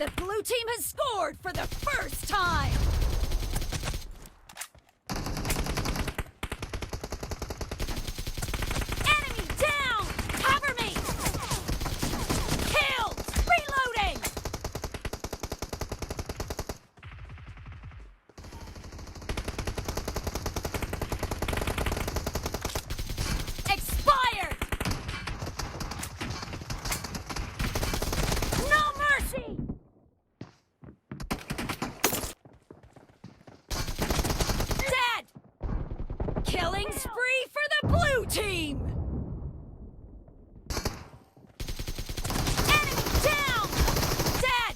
The blue team has scored for the first time! Enemy down! Cover me! Killed! Reloading! Expired! No mercy! Dead! Killing spree for the blue team! Enemy down! Dead!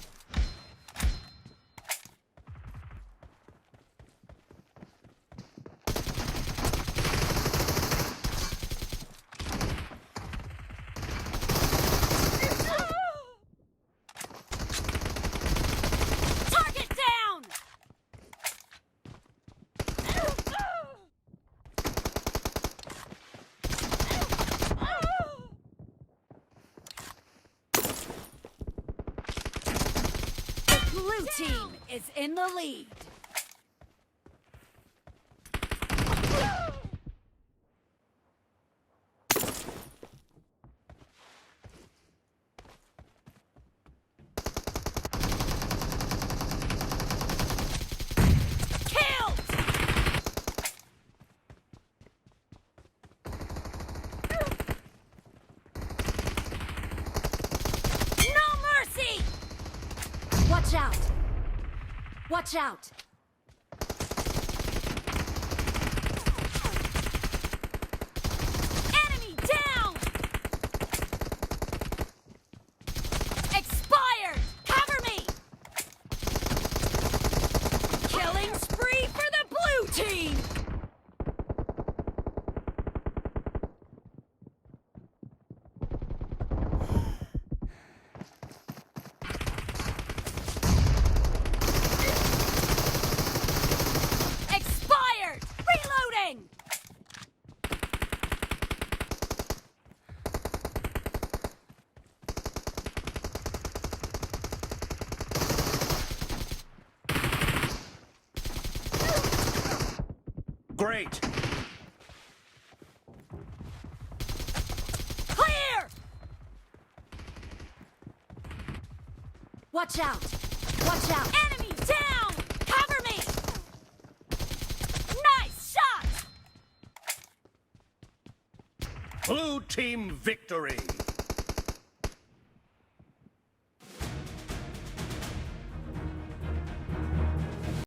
Target down! The blue team is in the lead. Killed! No mercy! Watch out! Watch out! Enemy down! Expired! Cover me! Killing spree for the blue team! Expired! Reloading! Great! Clear! Watch out! Watch out! Enemy down! Cover me! Nice shot! Blue team victory!